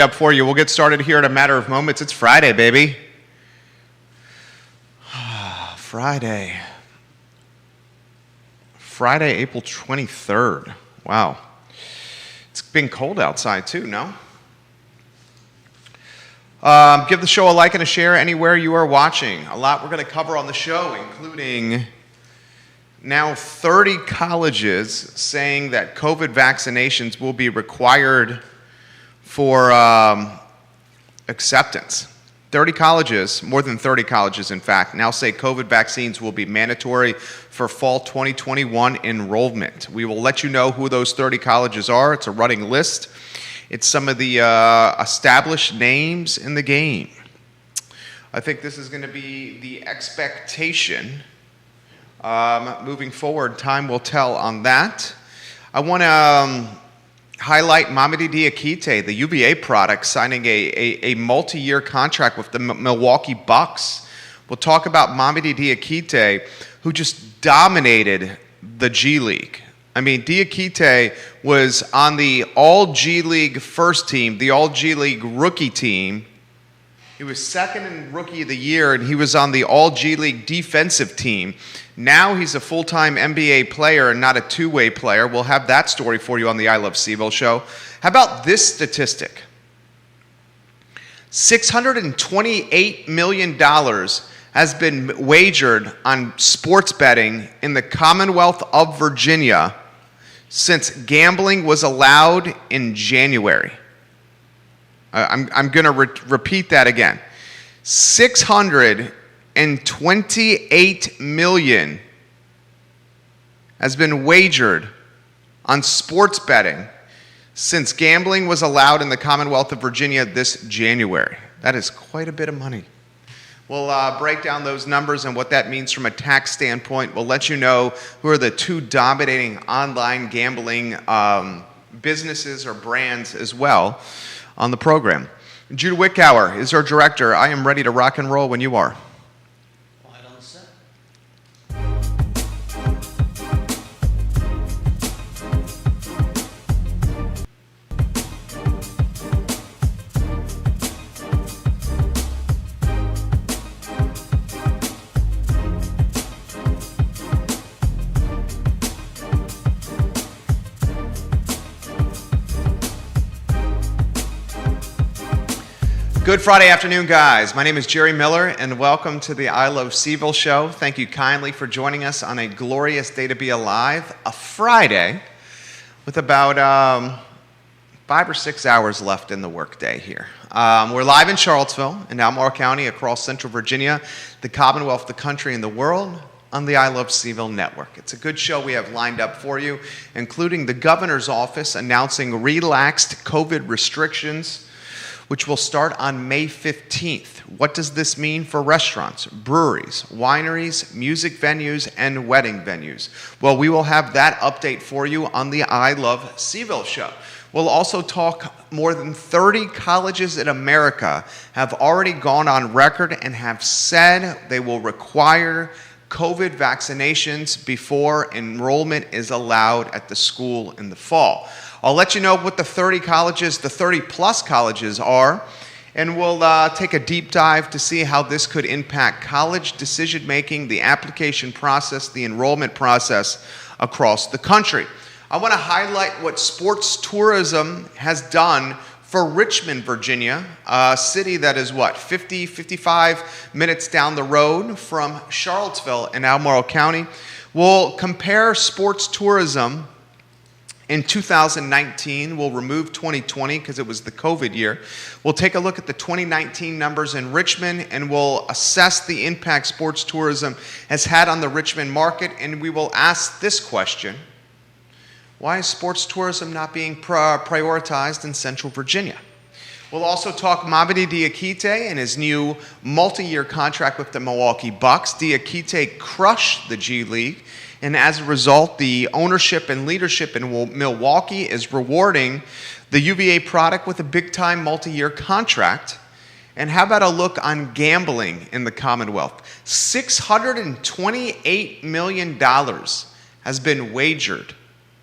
Up for you. We'll get started here in a matter of moments. It's Friday, baby. Friday, April 23rd. Wow. It's been cold outside too, no? Give the show a like and a share anywhere you are watching. A lot we're going to cover on the show, including now 30 colleges saying that COVID vaccinations will be required for acceptance. 30 colleges, more than 30 colleges in fact, now say COVID vaccines will be mandatory for fall 2021 enrollment. We will let you know who those 30 colleges are. It's a running list. It's some of the established names in the game. I think this is going to be the expectation. Moving forward, time will tell on that. I want to highlight Mamadi Diakite, the UVA product, signing a multi-year contract with the Milwaukee Bucks. We'll talk about Mamadi Diakite, who just dominated the G League. I mean, Diakite was on the All-G League first team, the All-G League rookie team. He was second in Rookie of the Year, and he was on the All-G League defensive team. Now he's a full-time NBA player and not a two-way player. We'll have that story for you on the I Love CVille show. How about this statistic? $628 million has been wagered on sports betting in the Commonwealth of Virginia since gambling was allowed in January. I'm going to repeat that again. $628 million has been wagered on sports betting since gambling was allowed in the Commonwealth of Virginia this January. That is quite a bit of money. We'll break down those numbers and what that means from a tax standpoint. We'll let you know who are the two dominating online gambling businesses or brands as well on the program. Judah Wickower is our director. I am ready to rock and roll when you are. Light on the set. Good Friday afternoon, guys. My name is Jerry Miller, and welcome to the I Love CVille show. Thank you kindly for joining us on a glorious day to be alive, a Friday, with about 5 or 6 hours left in the workday here. We're live in Charlottesville, in Albemarle County, across Central Virginia, the Commonwealth, the country, and the world, on the I Love CVille network. It's a good show we have lined up for you, including the governor's office announcing relaxed COVID restrictions, which will start on May 15th. What does this mean for restaurants, breweries, wineries, music venues, and wedding venues? Well, we will have that update for you on the I Love CVille show. We'll also talk more than 30 colleges in America have already gone on record and have said they will require COVID vaccinations before enrollment is allowed at the school in the fall. I'll let you know what the 30 colleges, the 30 plus colleges are, and we'll take a deep dive to see how this could impact college decision making, the application process, the enrollment process across the country. I want to highlight what sports tourism has done for Richmond, Virginia, a city that is 55 minutes down the road from Charlottesville in Albemarle County. We'll compare sports tourism in 2019. We'll remove 2020 because it was the COVID year. We'll take a look at the 2019 numbers in Richmond, and we'll assess the impact sports tourism has had on the Richmond market, and we will ask this question: why is sports tourism not being prioritized in Central Virginia? We'll also talk Mamadi Diakite and his new multi-year contract with the Milwaukee Bucks. Diakite crushed the G League, and as a result, the ownership and leadership in Milwaukee is rewarding the UVA product with a big-time multi-year contract. And how about a look on gambling in the Commonwealth? $628 million has been wagered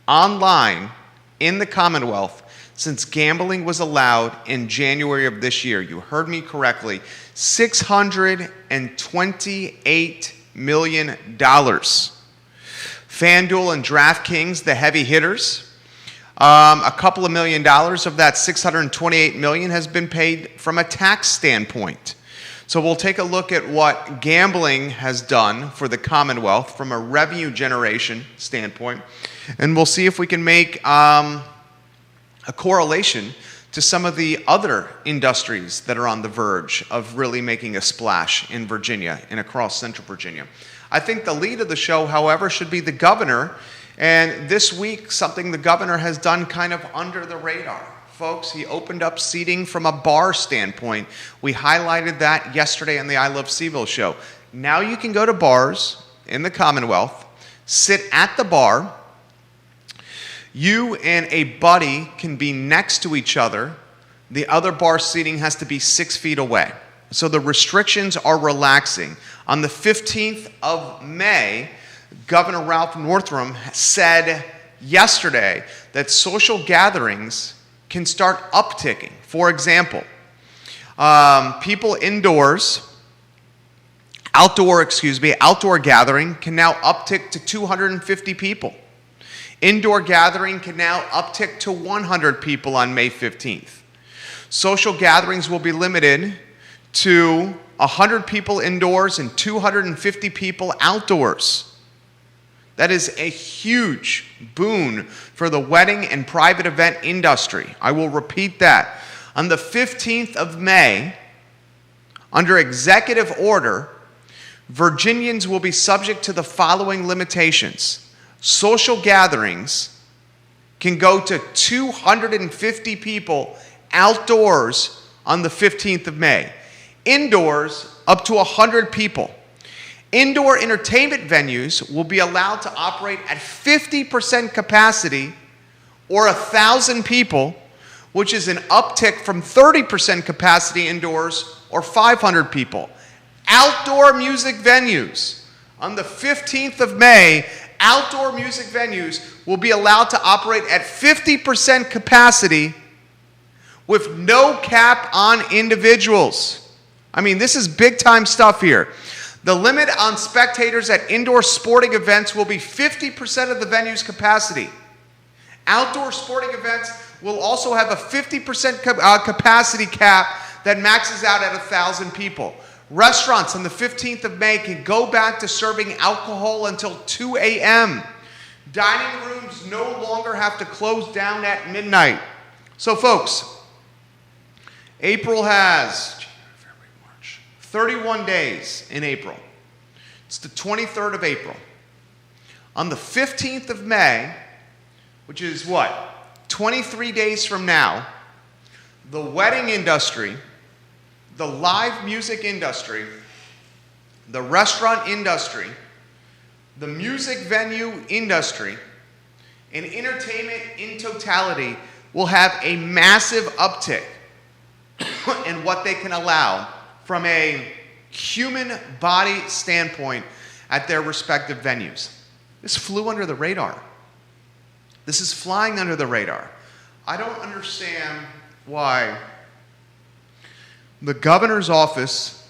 online in the Commonwealth since gambling was allowed in January of this year. You heard me correctly. $628 million. FanDuel and DraftKings, the heavy hitters, a couple of $1 million of that $628 million has been paid from a tax standpoint. So we'll take a look at what gambling has done for the Commonwealth from a revenue generation standpoint, and we'll see if we can make a correlation to some of the other industries that are on the verge of really making a splash in Virginia and across Central Virginia. I think the lead of the show, however, should be the governor. And this week, something the governor has done kind of under the radar. Folks, he opened up seating from a bar standpoint. We highlighted that yesterday on the I Love CVille show. Now you can go to bars in the Commonwealth, sit at the bar. You and a buddy can be next to each other. The other bar seating has to be 6 feet away. So the restrictions are relaxing. On the 15th of May, Governor Ralph Northam said yesterday that social gatherings can start upticking. For example, people outdoor gathering can now uptick to 250 people. Indoor gathering can now uptick to 100 people on May 15th. Social gatherings will be limited to 100 people indoors and 250 people outdoors. That is a huge boon for the wedding and private event industry. I will repeat that. On the 15th of May, under executive order, Virginians will be subject to the following limitations. Social gatherings can go to 250 people outdoors on the 15th of May. Indoors, up to 100 people. Indoor entertainment venues will be allowed to operate at 50% capacity or 1,000 people, which is an uptick from 30% capacity indoors or 500 people. Outdoor music venues. On the 15th of May, outdoor music venues will be allowed to operate at 50% capacity with no cap on individuals. I mean, this is big time stuff here. The limit on spectators at indoor sporting events will be 50% of the venue's capacity. Outdoor sporting events will also have a 50% capacity cap that maxes out at 1,000 people. Restaurants on the 15th of May can go back to serving alcohol until 2 a.m. Dining rooms no longer have to close down at midnight. So folks, April has 31 days in April. It's the 23rd of April. On the 15th of May, which is what? 23 days from now, the wedding industry, the live music industry, the restaurant industry, the music venue industry, and entertainment in totality will have a massive uptick in what they can allow from a human body standpoint at their respective venues. This flew under the radar. This is flying under the radar. I don't understand why the governor's office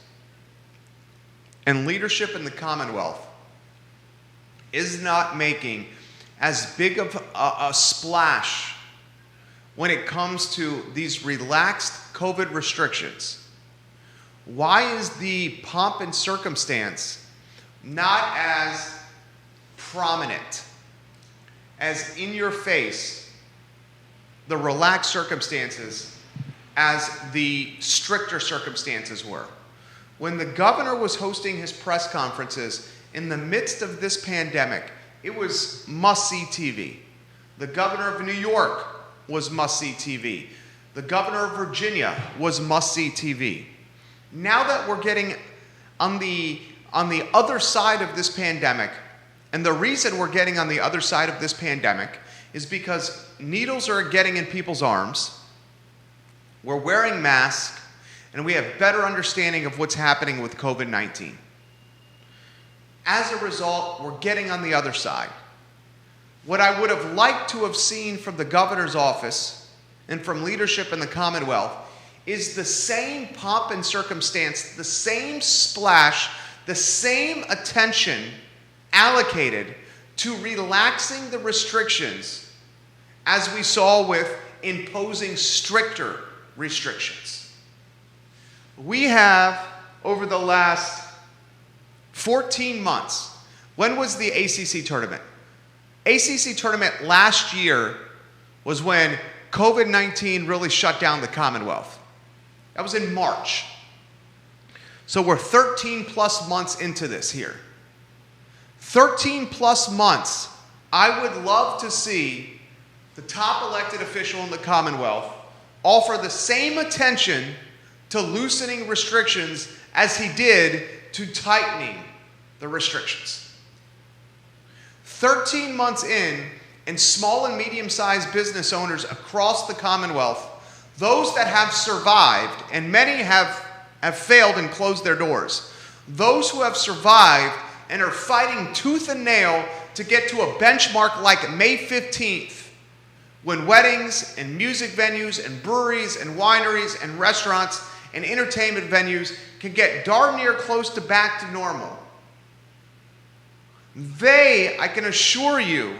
and leadership in the Commonwealth is not making as big of a splash when it comes to these relaxed COVID restrictions. Why is the pomp and circumstance not as prominent, as in your face, the relaxed circumstances as the stricter circumstances were? When the governor was hosting his press conferences in the midst of this pandemic, it was must-see TV. The governor of New York was must-see TV. The governor of Virginia was must-see TV. Now that we're getting on the other side of this pandemic, and the reason we're getting on the other side of this pandemic is because needles are getting in people's arms, we're wearing masks, and we have better understanding of what's happening with COVID-19. As a result, we're getting on the other side. What I would have liked to have seen from the governor's office and from leadership in the Commonwealth is the same pomp and circumstance, the same splash, the same attention allocated to relaxing the restrictions as we saw with imposing stricter restrictions. We have, over the last 14 months, when was the ACC tournament? ACC tournament last year was when COVID-19 really shut down the Commonwealth. That was in March. So we're 13 plus months into this here. 13 plus months, I would love to see the top elected official in the Commonwealth offer the same attention to loosening restrictions as he did to tightening the restrictions. 13 months in, and small and medium-sized business owners across the Commonwealth, those that have survived, and many have failed and closed their doors, those who have survived and are fighting tooth and nail to get to a benchmark like May 15th, when weddings and music venues and breweries and wineries and restaurants and entertainment venues can get darn near close to back to normal. They, I can assure you,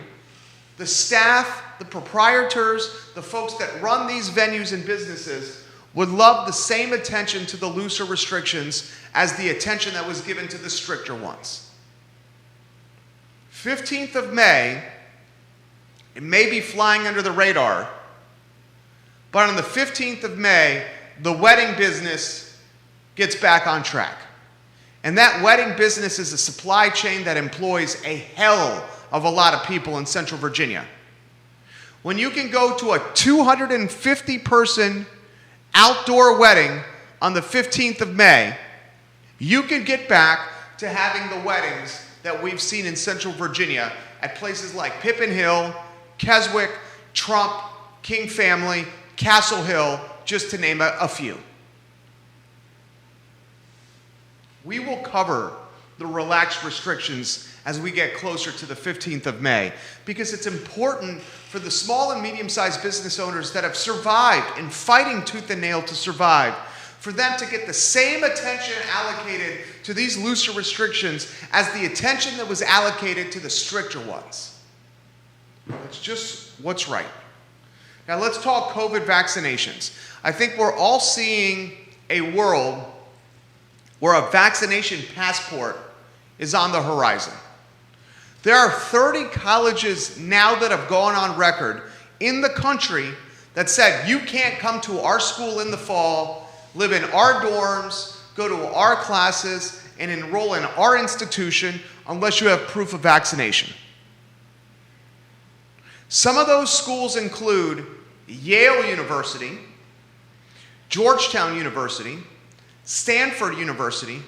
the staff, the proprietors, the folks that run these venues and businesses would love the same attention to the looser restrictions as the attention that was given to the stricter ones. 15th of May, it may be flying under the radar, but on the 15th of May, the wedding business gets back on track. And that wedding business is a supply chain that employs a hell of a lot of people in Central Virginia. When you can go to a 250-person outdoor wedding on the 15th of May, you can get back to having the weddings that we've seen in Central Virginia at places like Pippin Hill, Keswick, Trump, King Family, Castle Hill, just to name a few. We will cover the relaxed restrictions as we get closer to the 15th of May, because it's important for the small and medium-sized business owners that have survived and fighting tooth and nail to survive, for them to get the same attention allocated to these looser restrictions as the attention that was allocated to the stricter ones. It's just what's right. Now let's talk COVID vaccinations. I think we're all seeing a world where a vaccination passport is on the horizon. There are 30 colleges now that have gone on record in the country that said you can't come to our school in the fall, live in our dorms, go to our classes, and enroll in our institution unless you have proof of vaccination. Some of those schools include Yale University, Georgetown University, Stanford University,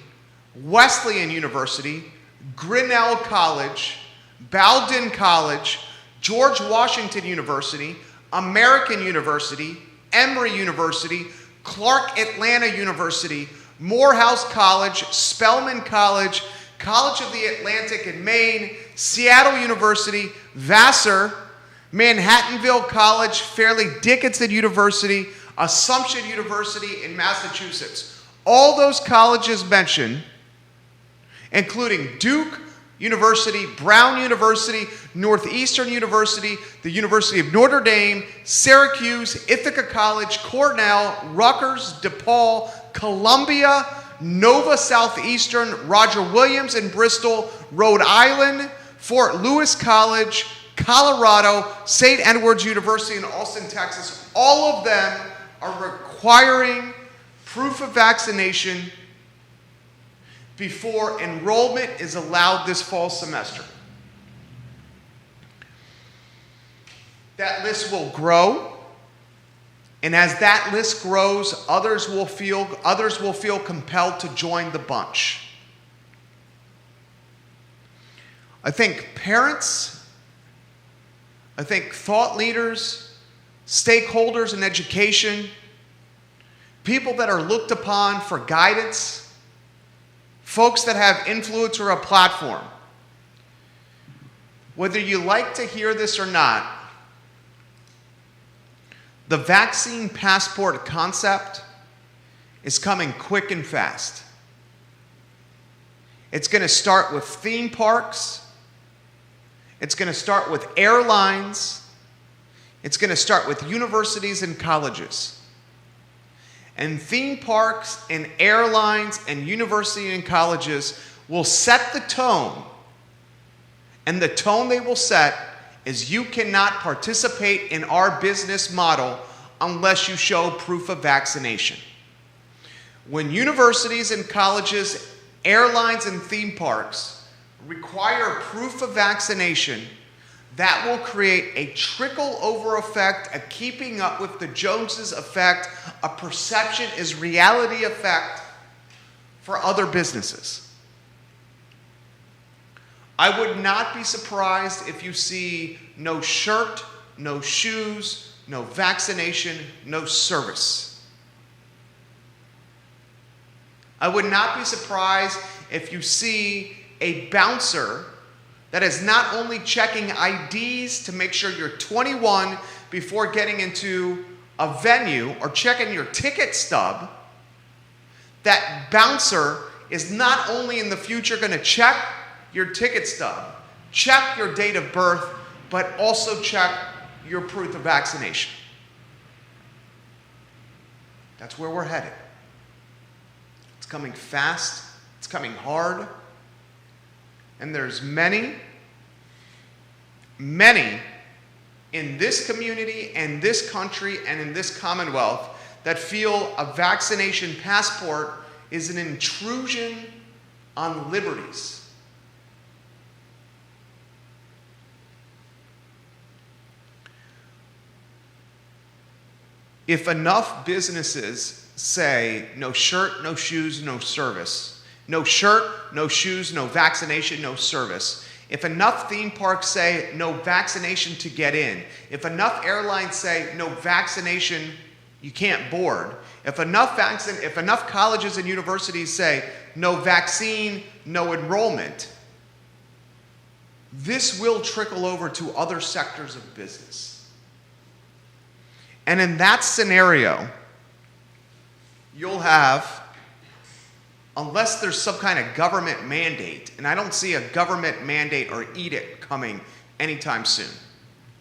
Wesleyan University, Grinnell College, Bowdoin College, George Washington University, American University, Emory University, Clark Atlanta University, Morehouse College, Spelman College, College of the Atlantic in Maine, Seattle University, Vassar, Manhattanville College, Fairleigh Dickinson University, Assumption University in Massachusetts. All those colleges mentioned, including Duke University, Brown University, Northeastern University, the University of Notre Dame, Syracuse, Ithaca College, Cornell, Rutgers, DePaul, Columbia, Nova Southeastern, Roger Williams in Bristol, Rhode Island, Fort Lewis College, Colorado, St. Edward's University in Austin, Texas. All of them are requiring proof of vaccination before enrollment is allowed this fall semester. That list will grow, and as that list grows, others will feel compelled to join the bunch. I think parents, I think thought leaders, stakeholders in education, people that are looked upon for guidance, folks that have influence or a platform. Whether you like to hear this or not, The vaccine passport concept is coming quick and fast. It's going to start with theme parks. It's going to start with airlines. It's going to start with universities and colleges. And theme parks and airlines and universities and colleges will set the tone. And the tone they will set is you cannot participate in our business model unless you show proof of vaccination. When universities and colleges, airlines and theme parks require proof of vaccination, that will create a trickle-over effect, a keeping up with the Joneses effect, a perception is reality effect for other businesses. I would not be surprised if you see no shirt, no shoes, no vaccination, no service. I would not be surprised if you see a bouncer that is not only checking IDs to make sure you're 21 before getting into a venue or checking your ticket stub. That bouncer is not only in the future going to check your ticket stub, check your date of birth, but also check your proof of vaccination. That's where we're headed. It's coming fast, it's coming hard, and there's many in this community and this country and in this Commonwealth that feel a vaccination passport is an intrusion on liberties. If enough businesses say no shirt, no shoes, no service, no shirt, no shoes, no vaccination, no service, if enough theme parks say no vaccination to get in, if enough airlines say no vaccination, you can't board, if enough colleges and universities say no vaccine, no enrollment, this will trickle over to other sectors of business. And in that scenario, you'll have, unless there's some kind of government mandate, and I don't see a government mandate or edict coming anytime soon.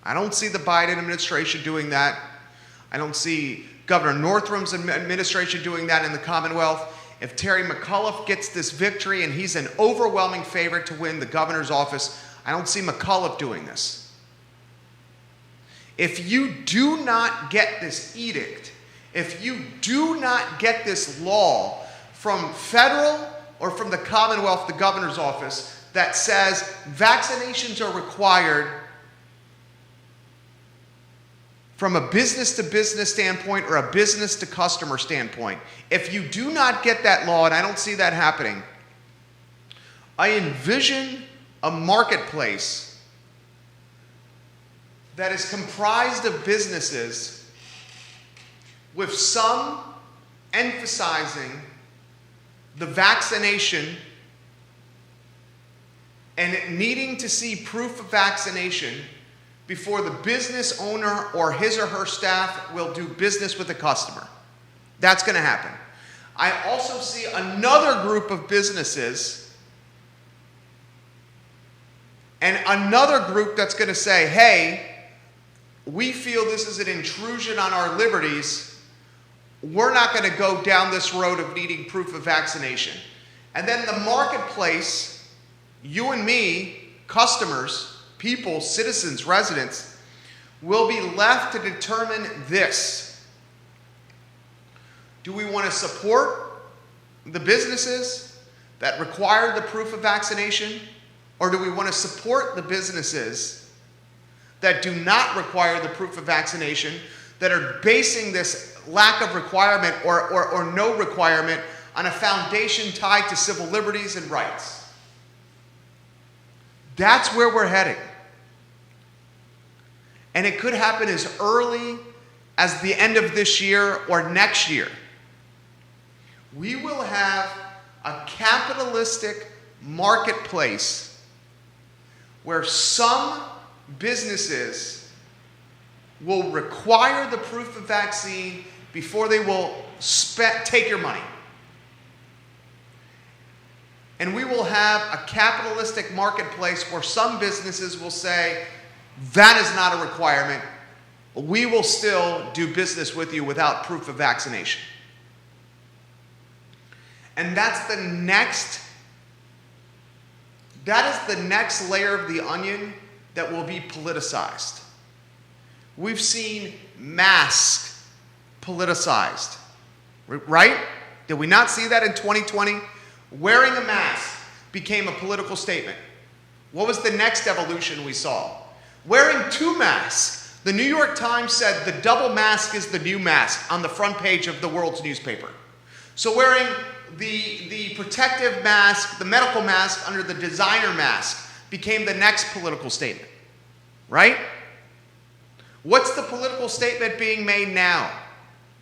I don't see the Biden administration doing that. I don't see Governor Northam's administration doing that in the Commonwealth. If Terry McAuliffe gets this victory and he's an overwhelming favorite to win the governor's office, I don't see McAuliffe doing this. If you do not get this edict, if you do not get this law from federal or from the Commonwealth, the governor's office, that says vaccinations are required from a business-to-business standpoint or a business-to-customer standpoint, if you do not get that law, and I don't see that happening, I envision a marketplace that is comprised of businesses with some emphasizing the vaccination and needing to see proof of vaccination before the business owner or his or her staff will do business with the customer. That's going to happen. I also see another group of businesses and another group that's going to say, hey, we feel this is an intrusion on our liberties. We're not going to go down this road of needing proof of vaccination. And then the marketplace, you and me, customers, people, citizens, residents, will be left to determine this. Do we want to support the businesses that require the proof of vaccination? Or do we want to support the businesses that do not require the proof of vaccination, that are basing this lack of requirement or no requirement on a foundation tied to civil liberties and rights? That's where we're heading. And it could happen as early as the end of this year or next year. We will have a capitalistic marketplace where some businesses will require the proof of vaccine before they will take your money. And we will have a capitalistic marketplace where some businesses will say, that is not a requirement. We will still do business with you without proof of vaccination. And that is the next layer of the onion that will be politicized. We've seen masks politicized, right? Did we not see that in 2020? Wearing a mask became a political statement. What was the next evolution we saw? Wearing two masks. The New York Times said the double mask is the new mask on the front page of the world's newspaper. So wearing the protective mask, the medical mask under the designer mask became the next political statement, right? What's the political statement being made now?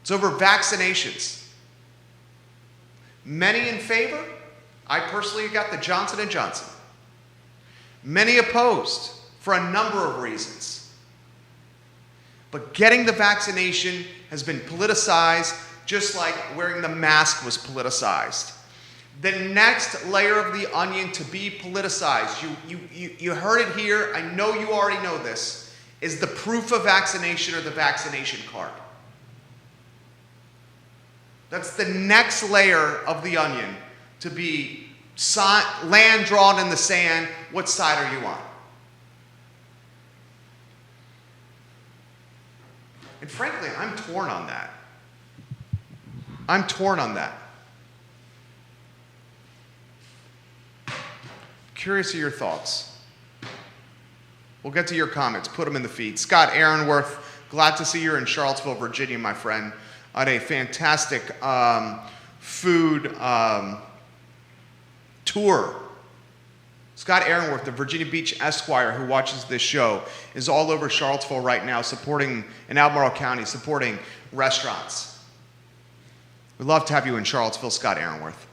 It's over vaccinations. Many in favor. I personally got the Johnson & Johnson. Many opposed for a number of reasons. But getting the vaccination has been politicized, just like wearing the mask was politicized. The next layer of the onion to be politicized, you heard it here, I know you already know this, is the proof of vaccination or the vaccination card. That's the next layer of the onion to be land drawn in the sand. What side are you on? And frankly, I'm torn on that. I'm torn on that. Curious of your thoughts. We'll get to your comments. Put them in the feed. Scott Aaronworth, glad to see you're in Charlottesville, Virginia, my friend, on a fantastic food tour. Scott Aaronworth, the Virginia Beach Esquire who watches this show, is all over Charlottesville right now supporting, in Albemarle County, supporting restaurants. We'd love to have you in Charlottesville, Scott Aaronworth.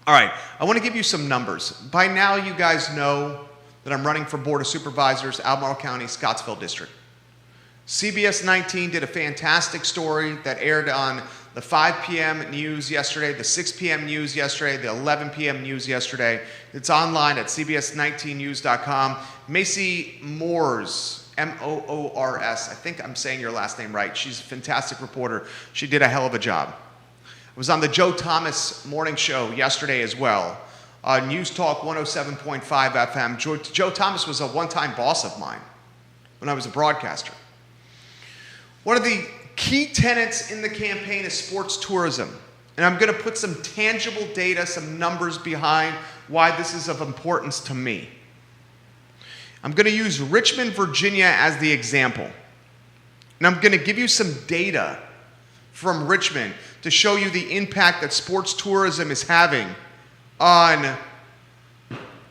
All right, I want to give you some numbers. By now, you guys know that I'm running for Board of Supervisors, Albemarle County, Scottsville District. CBS 19 did a fantastic story that aired on the 5 p.m. news yesterday, the 6 p.m. news yesterday, the 11 p.m. news yesterday. It's online at cbs19news.com. Macy Moores, M-O-O-R-S. I think I'm saying your last name right. She's a fantastic reporter. She did a hell of a job. I was on the Joe Thomas morning show yesterday as well. News Talk 107.5 FM. Joe Thomas was a one-time boss of mine when I was a broadcaster. One of the key tenets in the campaign is sports tourism. And I'm going to put some tangible data, some numbers behind why this is of importance to me. I'm going to use Richmond, Virginia as the example. And I'm going to give you some data from Richmond to show you the impact that sports tourism is having on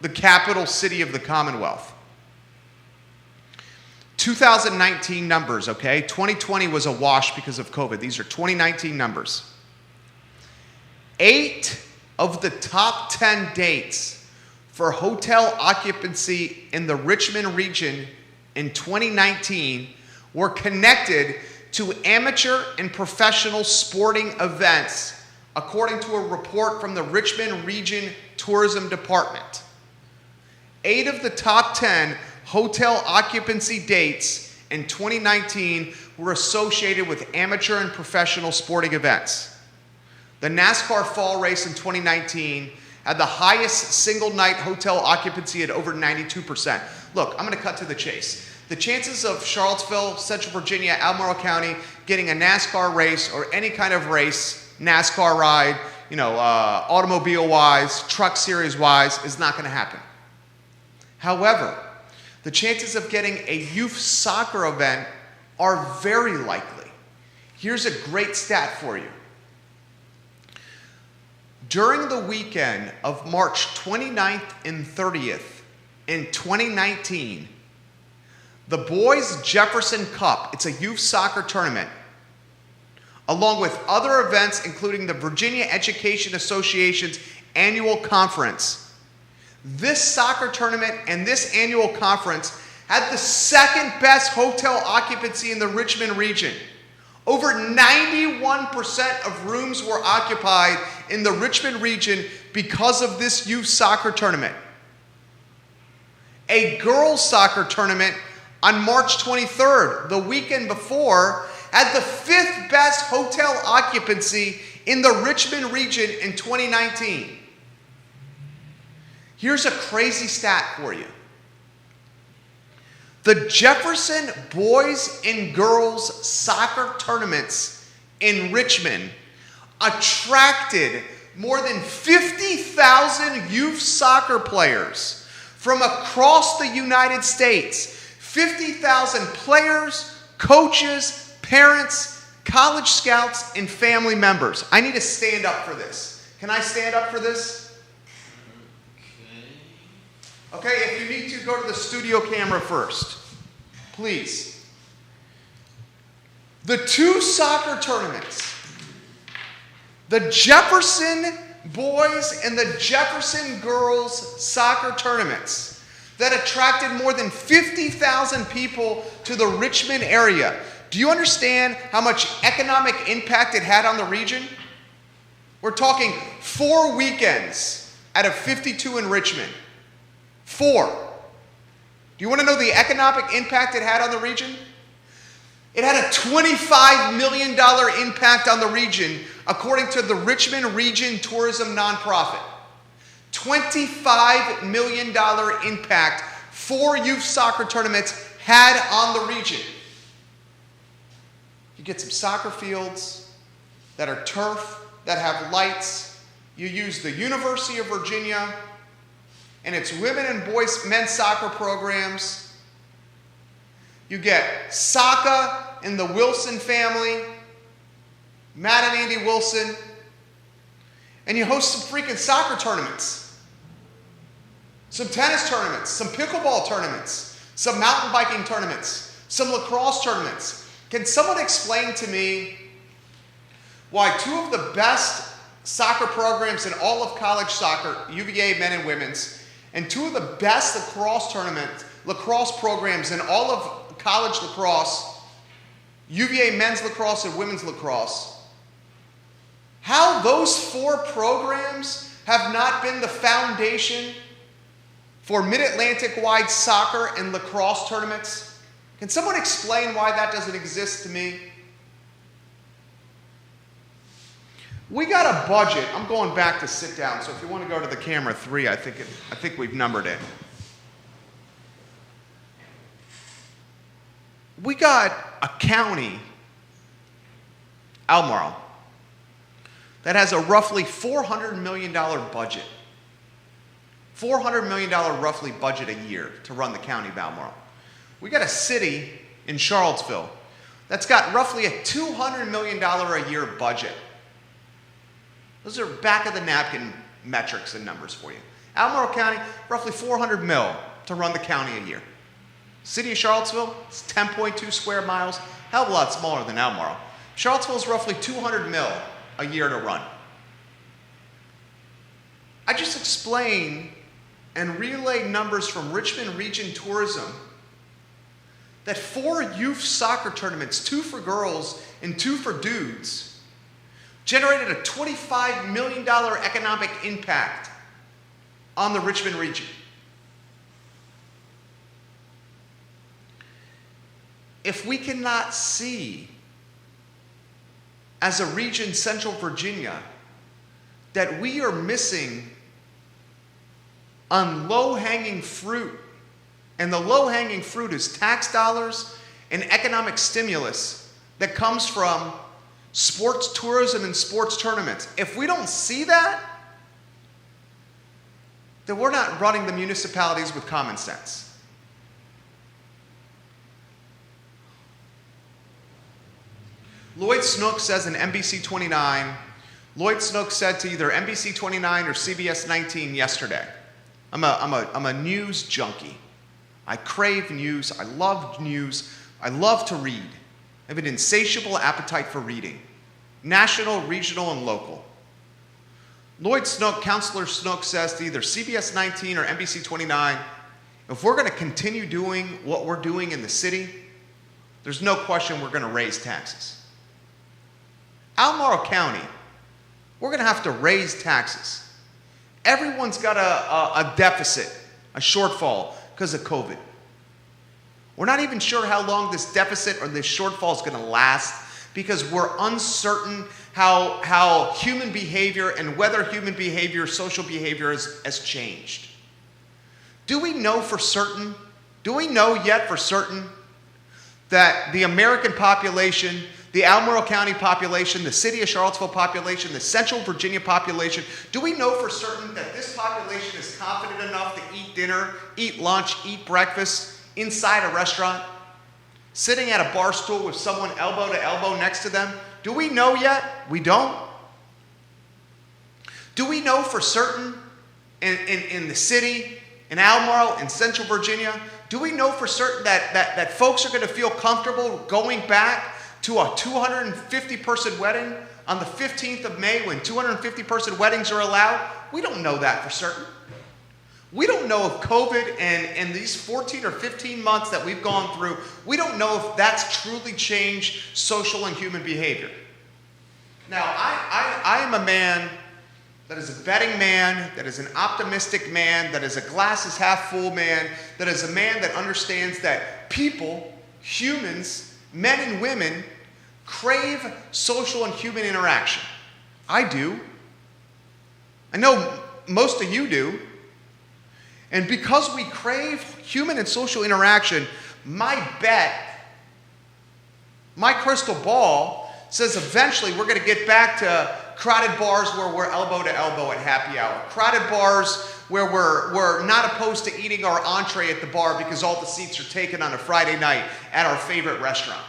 the capital city of the Commonwealth. 2019 numbers, okay? 2020 was a wash because of COVID. These are 2019 numbers. 8 of the top 10 dates for hotel occupancy in the Richmond region in 2019 were connected to amateur and professional sporting events, according to a report from the Richmond Region Tourism Department. 8 of the top 10 hotel occupancy dates in 2019 were associated with amateur and professional sporting events. The NASCAR fall race in 2019 had the highest single night hotel occupancy at over 92%. Look, I'm going to cut to the chase. The chances of Charlottesville, Central Virginia, Albemarle County getting a NASCAR race or any kind of race, NASCAR ride, automobile-wise, truck series-wise, is not going to happen. However, the chances of getting a youth soccer event are very likely. Here's a great stat for you. During the weekend of March 29th and 30th in 2019, the Boys Jefferson Cup, it's a youth soccer tournament, along with other events including the Virginia Education Association's annual conference. This soccer tournament and this annual conference had the second best hotel occupancy in the Richmond region. Over 91% of rooms were occupied in the Richmond region because of this youth soccer tournament. A girls' soccer tournament on March 23rd, the weekend before, had the fifth best hotel occupancy in the Richmond region in 2019. Here's a crazy stat for you. The Jefferson boys and girls soccer tournaments in Richmond attracted more than 50,000 youth soccer players from across the United States. 50,000 players, coaches, parents, college scouts, and family members. I need to stand up for this. Can I stand up for this? Okay, if you need to, go to the studio camera first. Please. The two soccer tournaments, the Jefferson boys and the Jefferson girls soccer tournaments that attracted more than 50,000 people to the Richmond area. Do you understand how much economic impact it had on the region? We're talking 4 weekends out of 52 in Richmond. 4. Do you want to know the economic impact it had on the region? It had a $25 million impact on the region, according to the Richmond Region Tourism Nonprofit. $25 million impact 4 youth soccer tournaments had on the region. You get some soccer fields that are turf, that have lights. You use the University of Virginia and its women and boys men's soccer programs. You get soccer in the Wilson family, Matt and Andy Wilson, and you host some freaking soccer tournaments, some tennis tournaments, some pickleball tournaments, some mountain biking tournaments, some lacrosse tournaments. Can someone explain to me why 2 of the best soccer programs in all of college soccer, UVA men and women's, and 2 of the best lacrosse programs in all of college lacrosse, UVA men's lacrosse and women's lacrosse, how those 4 programs have not been the foundation for Mid-Atlantic-wide soccer and lacrosse tournaments? Can someone explain why that doesn't exist to me? We got a budget. I'm going back to sit down, so if you want to go to the camera 3, I think we've numbered it. We got a county, Albemarle, that has a roughly $400 million budget. $400 million roughly budget a year to run the county of Albemarle. We got a city in Charlottesville that's got roughly a $200 million a year budget. Those are back of the napkin metrics and numbers for you. Albemarle County, roughly $400 mil to run the county a year. City of Charlottesville, it's 10.2 square miles, hell of a lot smaller than Albemarle. Charlottesville is roughly $200 mil a year to run. I just explained and relayed numbers from Richmond Region Tourism that 4 youth soccer tournaments, 2 for girls and 2 for dudes, generated a $25 million economic impact on the Richmond region. If we cannot see, as a region, Central Virginia, that we are missing on low-hanging fruit, and the low-hanging fruit is tax dollars and economic stimulus that comes from sports tourism and sports tournaments. If we don't see that, then we're not running the municipalities with common sense. Lloyd Snook says in NBC 29, Lloyd Snook said to either NBC 29 or CBS 19 yesterday, I'm a news junkie. I crave news. I love news. I love to read. I have an insatiable appetite for reading, national, regional, and local. Lloyd Snook, Counselor Snook, says to either CBS 19 or NBC 29, if we're going to continue doing what we're doing in the city, there's no question we're going to raise taxes. Albemarle County, we're going to have to raise taxes. Everyone's got a deficit, a shortfall because of COVID. We're not even sure how long this deficit or this shortfall is going to last because we're uncertain how human behavior and whether human behavior, social behavior has changed. Do we know for certain, do we know yet for certain that the American population, the Albemarle County population, the city of Charlottesville population, the Central Virginia population, do we know for certain that this population is confident enough to eat dinner, eat lunch, eat breakfast inside a restaurant, sitting at a bar stool with someone elbow to elbow next to them? Do we know yet? We don't. Do we know for certain in the city, in Albemarle, in Central Virginia, do we know for certain that folks are going to feel comfortable going back to a 250-person wedding on the 15th of May when 250-person weddings are allowed? We don't know that for certain. We don't know if COVID and these 14 or 15 months that we've gone through, we don't know if that's truly changed social and human behavior. Now, I am a man that is a betting man, that is an optimistic man, that is a glass is half full man, that is a man that understands that people, humans, men and women, crave social and human interaction. I do. I know most of you do. And because we crave human and social interaction, my bet, my crystal ball says eventually we're going to get back to crowded bars where we're elbow to elbow at happy hour. Crowded bars where we're not opposed to eating our entree at the bar because all the seats are taken on a Friday night at our favorite restaurant.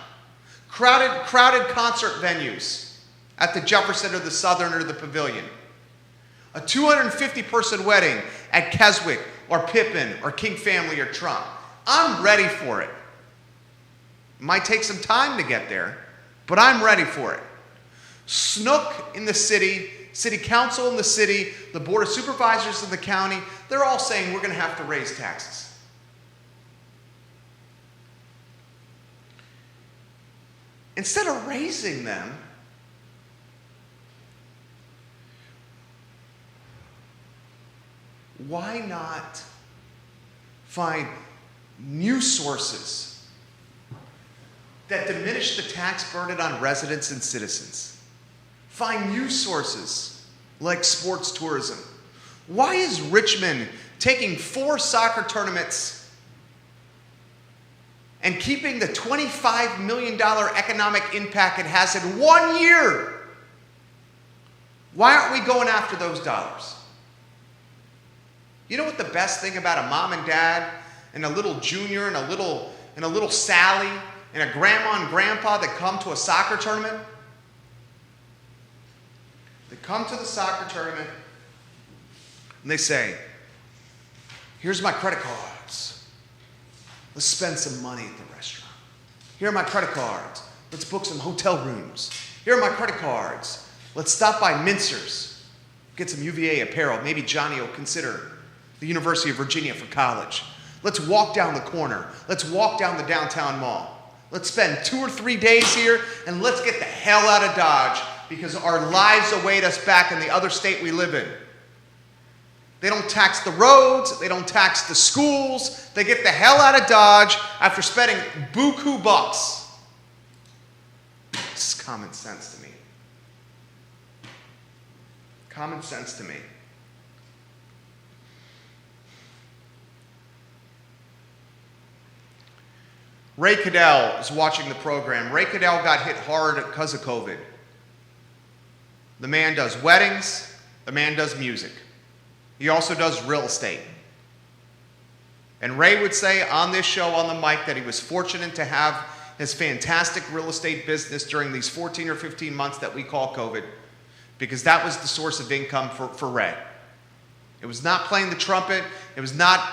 Crowded concert venues at the Jefferson or the Southern or the Pavilion. A 250-person wedding at Keswick or Pippin or King Family or Trump. I'm ready for it. It might take some time to get there, but I'm ready for it. Snook in the city, city council in the city, the board of supervisors in the county, they're all saying we're going to have to raise taxes. Instead of raising them, why not find new sources that diminish the tax burden on residents and citizens? Find new sources like sports tourism. Why is Richmond taking 4 soccer tournaments and keeping the $25 million economic impact it has in 1 year? Why aren't we going after those dollars? You know what the best thing about a mom and dad and a little Junior and a little Sally and a grandma and grandpa that come to a soccer tournament? They come to the soccer tournament and they say, here's my credit cards. Let's spend some money at the restaurant. Here are my credit cards. Let's book some hotel rooms. Here are my credit cards. Let's stop by Mincer's. Get some UVA apparel. Maybe Johnny will consider the University of Virginia for college. Let's walk down the corner. Let's walk down the downtown mall. Let's spend 2 or 3 days here and let's get the hell out of Dodge because our lives await us back in the other state we live in. They don't tax the roads. They don't tax the schools. They get the hell out of Dodge after spending buku bucks. It's common sense to me. Common sense to me. Ray Cadell is watching the program. Ray Cadell got hit hard because of COVID. The man does weddings. The man does music. He also does real estate. And Ray would say on this show on the mic that he was fortunate to have his fantastic real estate business during these 14 or 15 months that we call COVID, because that was the source of income for Ray. It was not playing the trumpet. It was not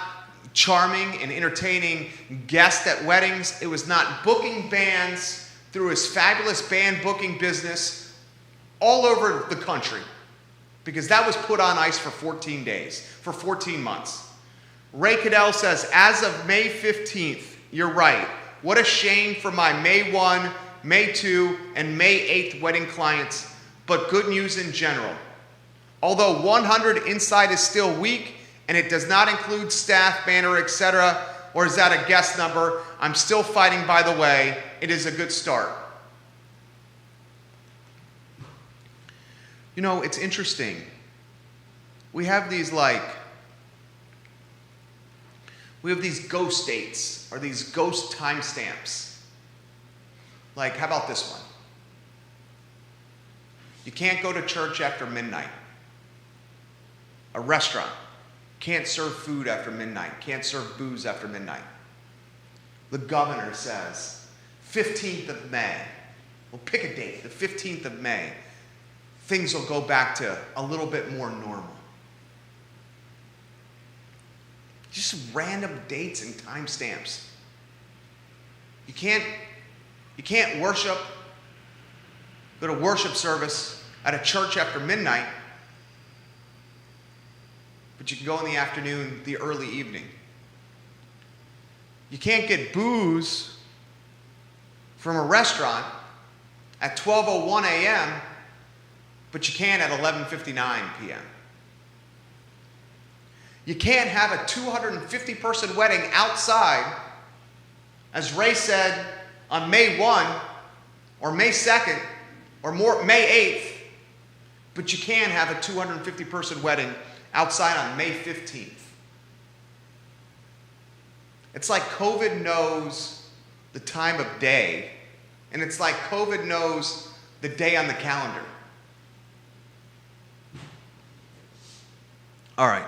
charming and entertaining guests at weddings. It was not booking bands through his fabulous band booking business all over the country, because that was put on ice for 14 days, for 14 months. Ray Cadell says, as of May 15th, you're right. What a shame for my May 1, May 2, and May 8th wedding clients, but good news in general. Although 100 inside is still weak, and it does not include staff, banner, etc., or is that a guess number, I'm still fighting by the way. It is a good start. You know, it's interesting. We have these ghost dates or these ghost timestamps. Like, how about this one? You can't go to church after midnight. A restaurant can't serve food after midnight, can't serve booze after midnight. The governor says 15th of May. We'll pick a date, the 15th of May. Things will go back to a little bit more normal. Just random dates and timestamps. You can't worship, go to worship service at a church after midnight, but you can go in the afternoon, the early evening. You can't get booze from a restaurant at 12:01 a.m., but you can at 11:59 p.m. You can't have a 250-person wedding outside, as Ray said, on May 1 or May 2nd or May 8th, but you can have a 250-person wedding outside on May 15th. It's like COVID knows the time of day, and it's like COVID knows the day on the calendar. All right.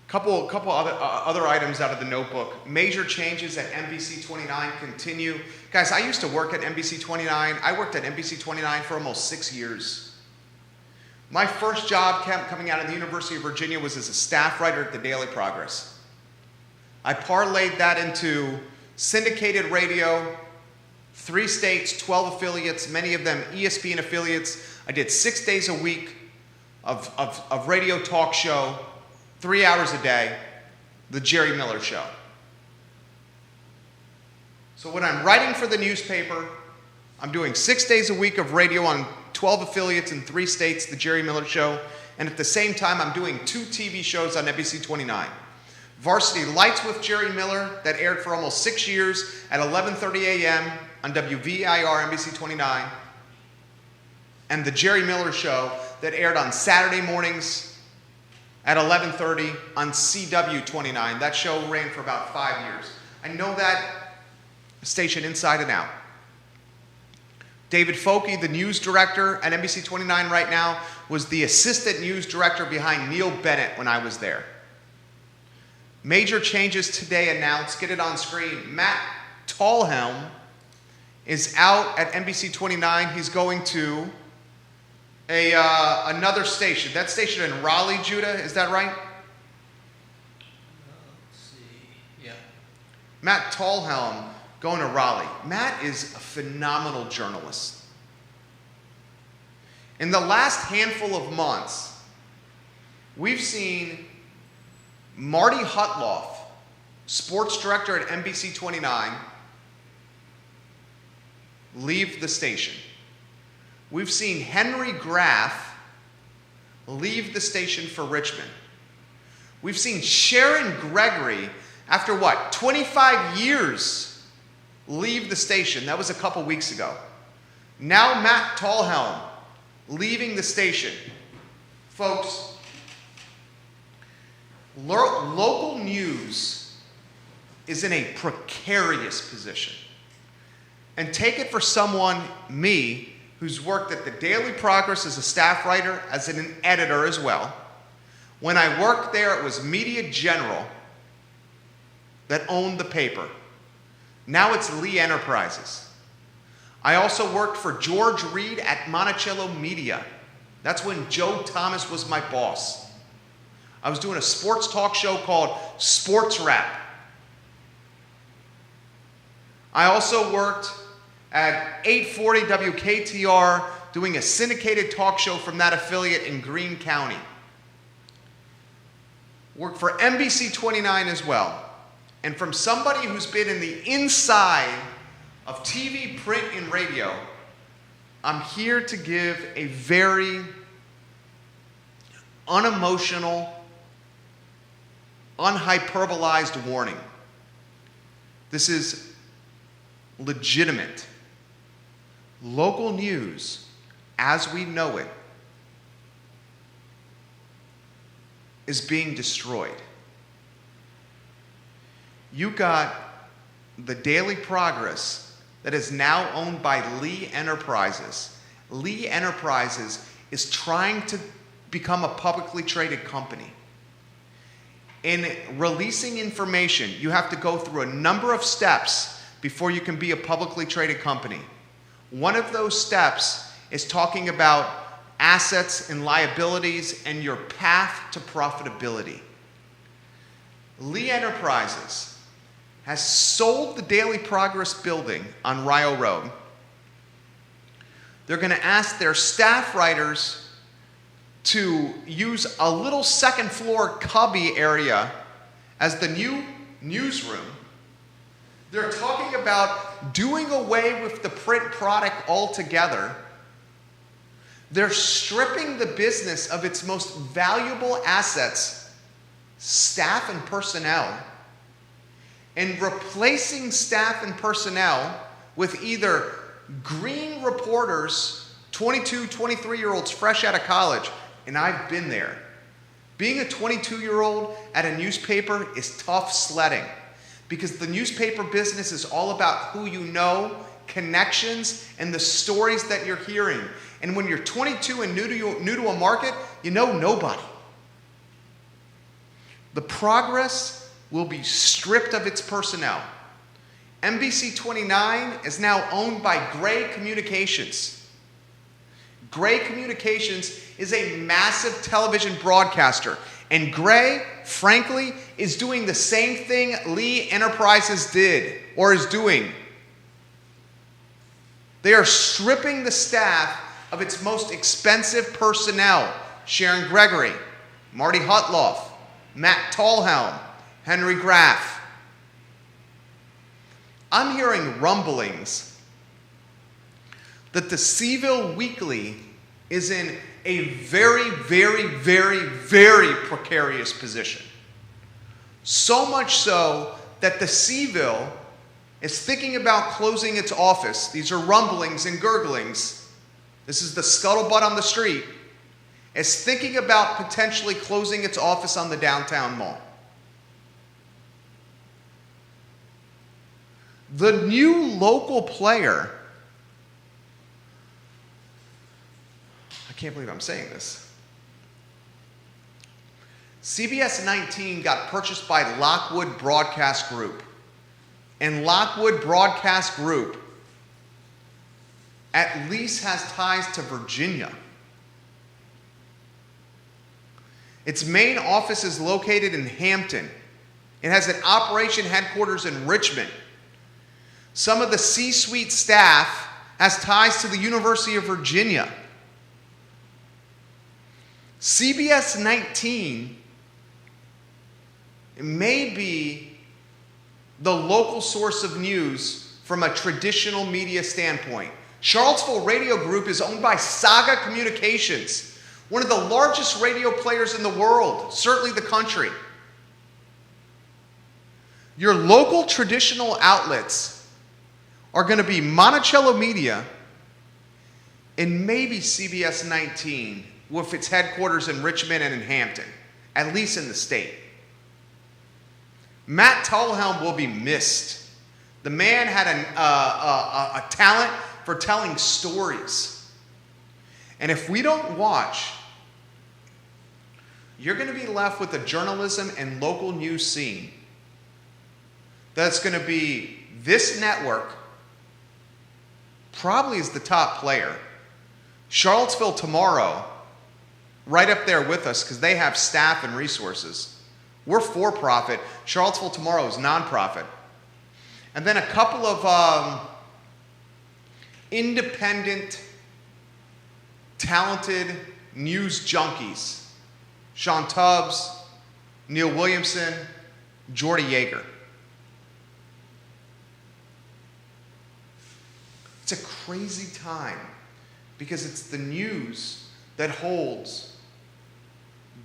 Couple other items out of the notebook. Major changes at NBC 29 continue. Guys, I used to work at NBC 29. I worked at NBC 29 for almost 6 years. My first job coming out of the University of Virginia was as a staff writer at the Daily Progress. I parlayed that into syndicated radio, 3 states, 12 affiliates, many of them ESPN affiliates. I did 6 days a week of radio talk show, 3 hours a day, The Jerry Miller Show. So when I'm writing for the newspaper, I'm doing 6 days a week of radio on 12 affiliates in 3 states, The Jerry Miller Show, and at the same time I'm doing 2 TV shows on NBC 29. Varsity Lights with Jerry Miller, that aired for almost 6 years at 11:30 a.m. on WVIR NBC 29, and The Jerry Miller Show, that aired on Saturday mornings at 11:30 on CW 29. That show ran for about 5 years. I know that station inside and out. David Folke, the news director at NBC 29 right now, was the assistant news director behind Neil Bennett when I was there. Major changes today announced. Get it on screen. Matt Tallhelm is out at NBC 29. He's going to another station. That station in Raleigh, Judah, is that right? Let's see. Yeah. Matt Tallhelm going to Raleigh. Matt is a phenomenal journalist. In the last handful of months, we've seen Marty Hutloff, sports director at NBC 29, leave the station. We've seen Henry Graff leave the station for Richmond. We've seen Sharon Gregory, after 25 years, leave the station. That was a couple weeks ago. Now Matt Tallhelm leaving the station. Folks, local news is in a precarious position. And take it for someone, me, who's worked at the Daily Progress as a staff writer, as an editor as well. When I worked there, it was Media General that owned the paper. Now it's Lee Enterprises. I also worked for George Reed at Monticello Media. That's when Joe Thomas was my boss. I was doing a sports talk show called Sports Wrap. I also worked at 840 WKTR doing a syndicated talk show from that affiliate in Greene County. work for NBC 29 as well. And from somebody who's been in the inside of TV, print, and radio, I'm here to give a very unemotional, unhyperbolized warning. This is legitimate. Local news, as we know it, is being destroyed. You got the Daily Progress that is now owned by Lee Enterprises. Lee Enterprises is trying to become a publicly traded company. In releasing information, you have to go through a number of steps before you can be a publicly traded company. One of those steps is talking about assets and liabilities and your path to profitability. Lee Enterprises has sold the Daily Progress building on Rio Road. They're going to ask their staff writers to use a little second floor cubby area as the new newsroom. They're talking about doing away with the print product altogether. They're stripping the business of its most valuable assets, staff and personnel, and replacing staff and personnel with either green reporters, 22, 23-year-olds fresh out of college. And I've been there. Being a 22-year-old at a newspaper is tough sledding because the newspaper business is all about who you know, connections, and the stories that you're hearing. And when you're 22 and new to a market, you know nobody. The Progress will be stripped of its personnel. NBC 29 is now owned by Gray Communications. Gray Communications is a massive television broadcaster. And Gray, frankly, is doing the same thing Lee Enterprises did or is doing. They are stripping the staff of its most expensive personnel. Sharon Gregory, Marty Hutloff, Matt Tallhelm, Henry Graff. I'm hearing rumblings that the Seaville Weekly is in a very, very, very, very precarious position. So much so that the Seaville is thinking about closing its office. These are rumblings and gurglings. This is the scuttlebutt on the street. Is thinking about potentially closing its office on the downtown mall. The new local player, I can't believe I'm saying this. CBS 19 got purchased by Lockwood Broadcast Group. And Lockwood Broadcast Group at least has ties to Virginia. Its main office is located in Hampton. It has an operation headquarters in Richmond. Some of the C-suite staff has ties to the University of Virginia. CBS 19 may be the local source of news from a traditional media standpoint. Charlottesville Radio Group is owned by Saga Communications, one of the largest radio players in the world, certainly the country. Your local traditional outlets are going to be Monticello Media and maybe CBS 19 with its headquarters in Richmond and in Hampton, at least in the state. Matt Tallhelm will be missed. The man had a talent for telling stories. And if we don't watch, you're going to be left with a journalism and local news scene that's going to be this network, probably is the top player. Charlottesville Tomorrow, right up there with us because they have staff and resources. We're for-profit. Charlottesville Tomorrow is non-profit. And then a couple of independent, talented news junkies. Sean Tubbs, Neil Williamson, Jordy Yeager. It's a crazy time because it's the news that holds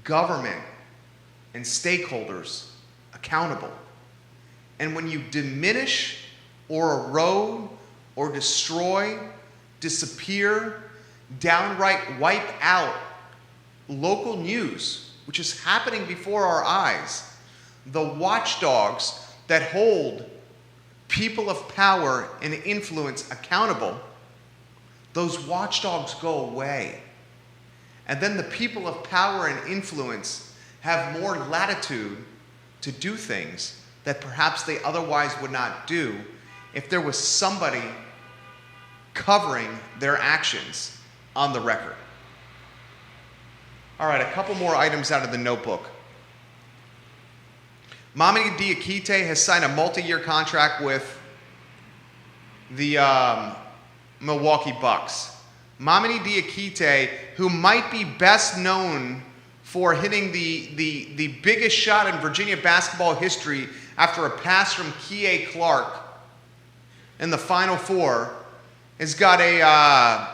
government and stakeholders accountable. And when you diminish or erode or destroy, disappear, downright wipe out local news, which is happening before our eyes, the watchdogs that hold people of power and influence accountable, those watchdogs go away. And then the people of power and influence have more latitude to do things that perhaps they otherwise would not do if there was somebody covering their actions on the record. All right, a couple more items out of the notebook. Mamadi Diakite has signed a multi-year contract with the Milwaukee Bucks. Mamadi Diakite, who might be best known for hitting the biggest shot in Virginia basketball history after a pass from Kie Clark in the Final Four, has got a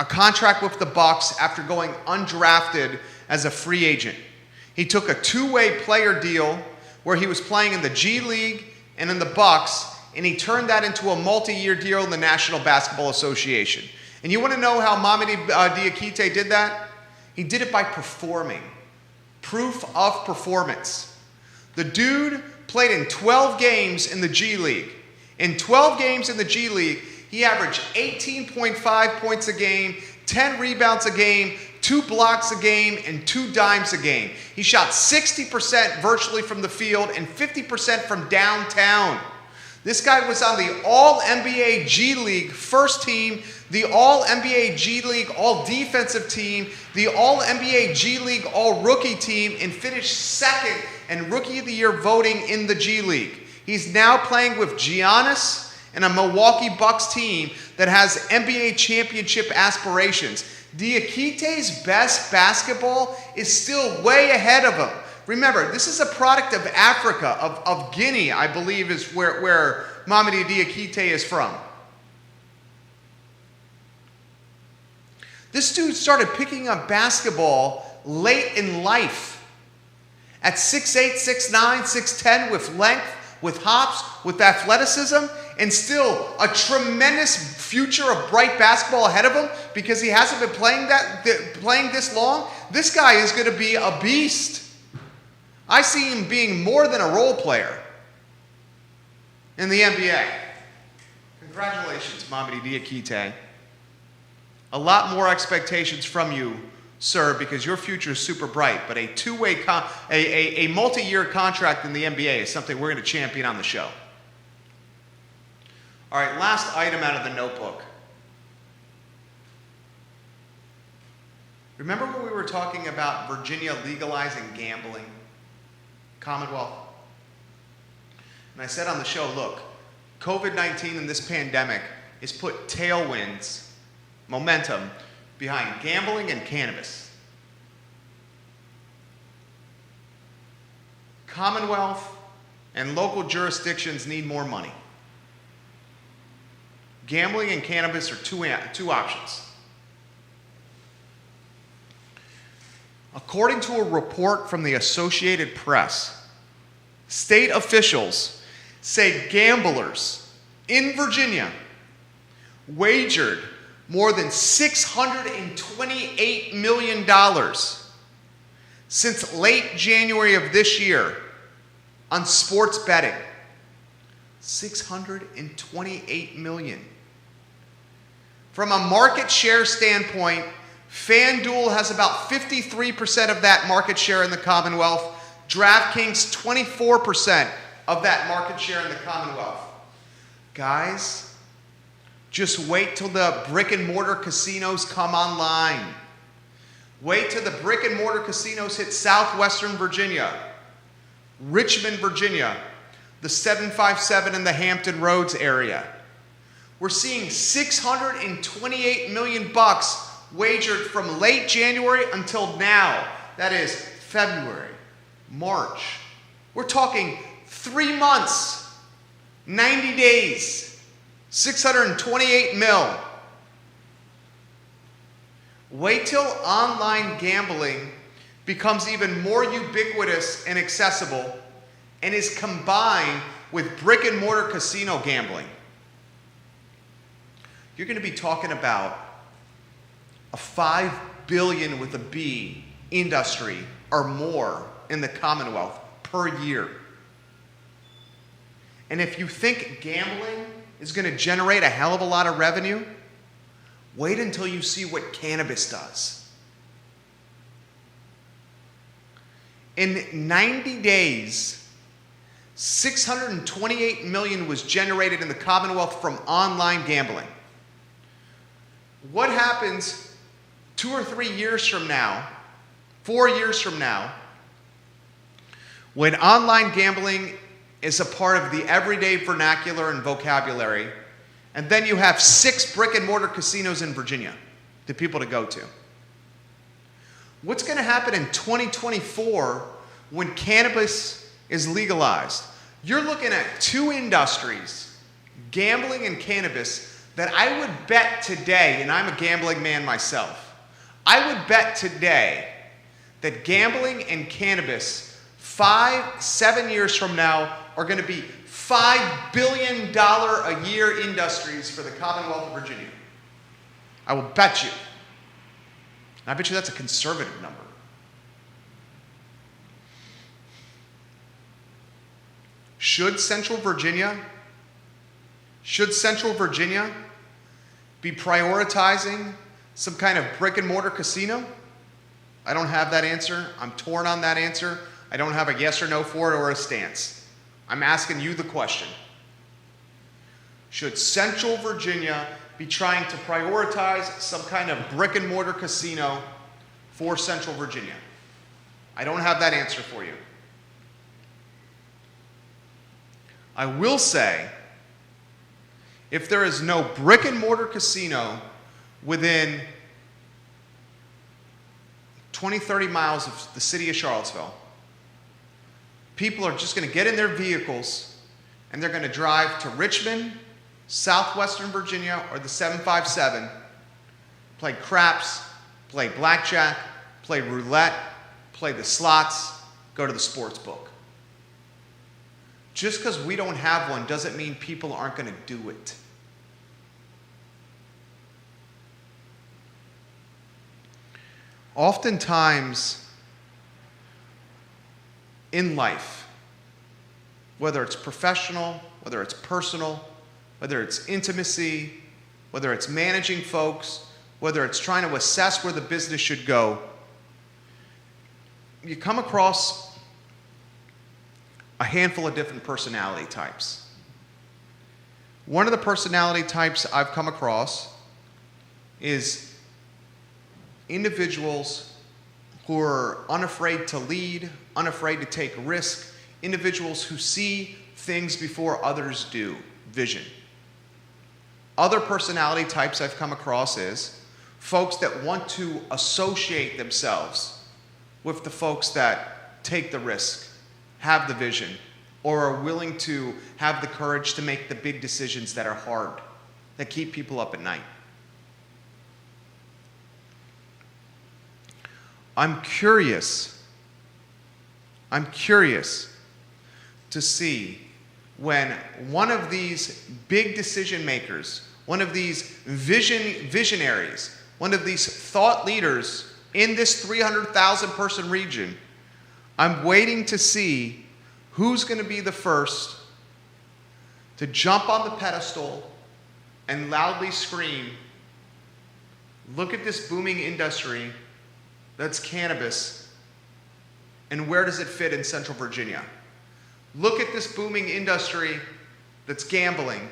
contract with the Bucks after going undrafted as a free agent. He took a two-way player deal where he was playing in the G League and in the Bucks, and he turned that into a multi-year deal in the National Basketball Association. And you want to know how Mamadi Diakite did that? He did it by performing. Proof of performance. The dude played in 12 games in the G League. In 12 games in the G League, he averaged 18.5 points a game, 10 rebounds a game, 2 blocks a game, and 2 dimes a game. He shot 60% virtually from the field and 50% from downtown. This guy was on the All-NBA G League first team, the All-NBA G League All-Defensive team, the All-NBA G League All-Rookie team, and finished second in Rookie of the Year voting in the G League. He's now playing with Giannis and a Milwaukee Bucks team that has NBA championship aspirations. Diakite's best basketball is still way ahead of him. Remember, this is a product of Africa, of Guinea, I believe is where Mamadi Diakite is from. This dude started picking up basketball late in life. At 6'8", 6'9", 6'10", with length, with hops, with athleticism, and still a tremendous future of bright basketball ahead of him because he hasn't been playing this long. This guy is going to be a beast. I see him being more than a role player in the NBA. Congratulations, Mamadi Diakite. A lot more expectations from you, sir, because your future is super bright. But a two-way, a multi-year contract in the NBA is something we're going to champion on the show. All right, last item out of the notebook. Remember when we were talking about Virginia legalizing gambling? Commonwealth. And I said on the show, look, COVID-19 and this pandemic has put tailwinds, momentum, behind gambling and cannabis. Commonwealth and local jurisdictions need more money. Gambling and cannabis are two options. According to a report from the Associated Press, state officials say gamblers in Virginia wagered more than $628 million since late January of this year on sports betting. $628 million. From a market share standpoint, FanDuel has about 53% of that market share in the Commonwealth. DraftKings, 24% of that market share in the Commonwealth. Guys, just wait till the brick and mortar casinos come online. Wait till the brick and mortar casinos hit southwestern Virginia, Richmond, Virginia, the 757 in the Hampton Roads area. We're seeing $628 million wagered from late January until now. That is February, March. We're talking 3 months, 90 days, 628 mil. Wait till online gambling becomes even more ubiquitous and accessible and is combined with brick and mortar casino gambling. You're going to be talking about a $5 billion with a B industry or more in the Commonwealth per year. And if you think gambling is going to generate a hell of a lot of revenue, wait until you see what cannabis does. In 90 days, $628 million was generated in the Commonwealth from online gambling. What happens 2 or 3 years from now, 4 years from now, when online gambling is a part of the everyday vernacular and vocabulary, and then you have 6 brick and mortar casinos in Virginia for people to go to? What's going to happen in 2024 when cannabis is legalized? You're looking at 2 industries, gambling and cannabis, that I would bet today, and I'm a gambling man myself, I would bet today that gambling and cannabis 5-7 years from now are going to be $5 billion a year industries for the Commonwealth of Virginia. I will bet you. And I bet you that's a conservative number. Should Central Virginia be prioritizing some kind of brick and mortar casino? I don't have that answer. I'm torn on that answer. I don't have a yes or no for it or a stance. I'm asking you the question. Should Central Virginia be trying to prioritize some kind of brick and mortar casino for Central Virginia? I don't have that answer for you. I will say, if there is no brick and mortar casino within 20, 30 miles of the city of Charlottesville, people are just going to get in their vehicles and they're going to drive to Richmond, southwestern Virginia, or the 757, play craps, play blackjack, play roulette, play the slots, go to the sports book. Just because we don't have one doesn't mean people aren't going to do it. Oftentimes in life, whether it's professional, whether it's personal, whether it's intimacy, whether it's managing folks, whether it's trying to assess where the business should go, you come across a handful of different personality types. One of the personality types I've come across is individuals who are unafraid to lead, unafraid to take risk, individuals who see things before others do, vision. Other personality types I've come across is folks that want to associate themselves with the folks that take the risk, have the vision, or are willing to have the courage to make the big decisions that are hard, that keep people up at night. I'm curious to see when one of these big decision makers, one of these visionaries, one of these thought leaders in this 300,000 person region, I'm waiting to see who's going to be the first to jump on the pedestal and loudly scream, "Look at this booming industry that's cannabis, and where does it fit in Central Virginia? Look at this booming industry that's gambling,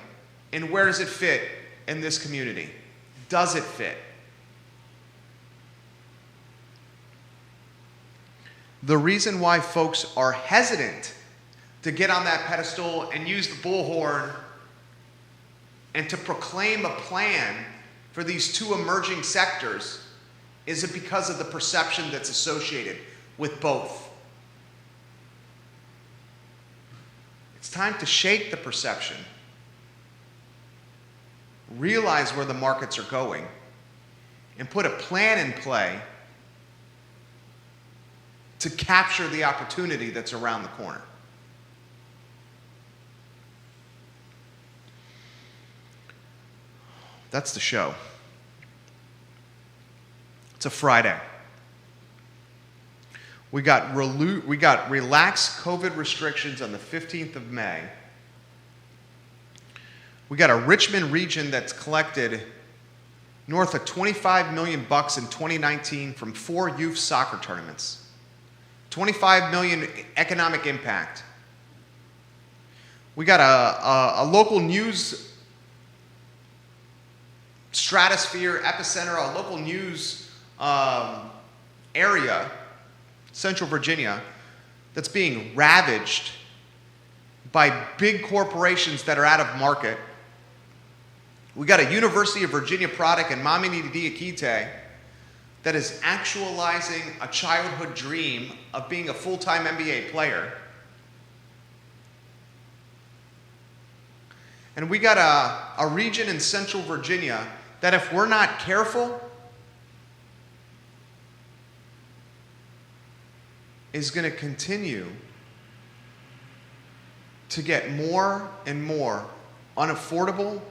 and where does it fit in this community? Does it fit?" The reason why folks are hesitant to get on that pedestal and use the bullhorn and to proclaim a plan for these 2 emerging sectors is it because of the perception that's associated with both. It's time to shake the perception, realize where the markets are going, and put a plan in play to capture the opportunity that's around the corner. That's the show. It's a Friday. We got relaxed COVID restrictions on the 15th of May. We got a Richmond region that's collected north of $25 million in 2019 from 4 youth soccer tournaments. $25 million economic impact. We got a local news stratosphere, epicenter, a local news area, Central Virginia, that's being ravaged by big corporations that are out of market. We got a University of Virginia product in Mamini Diakite that is actualizing a childhood dream of being a full-time NBA player. And we got a region in Central Virginia that, if we're not careful, is going to continue to get more and more unaffordable,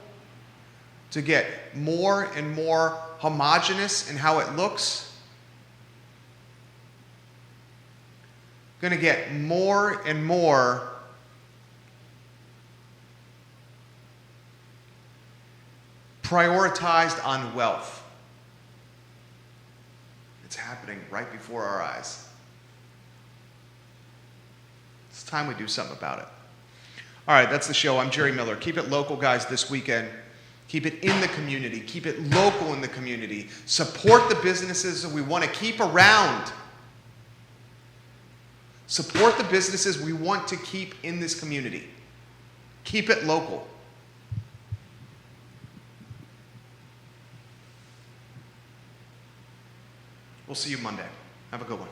to get more and more homogenous in how it looks, going to get more and more prioritized on wealth. It's happening right before our eyes. It's time we do something about it. All right, that's the show. I'm Jerry Miller. Keep it local, guys, this weekend. Keep it in the community. Keep it local in the community. Support the businesses that we want to keep around. Support the businesses we want to keep in this community. Keep it local. We'll see you Monday. Have a good one.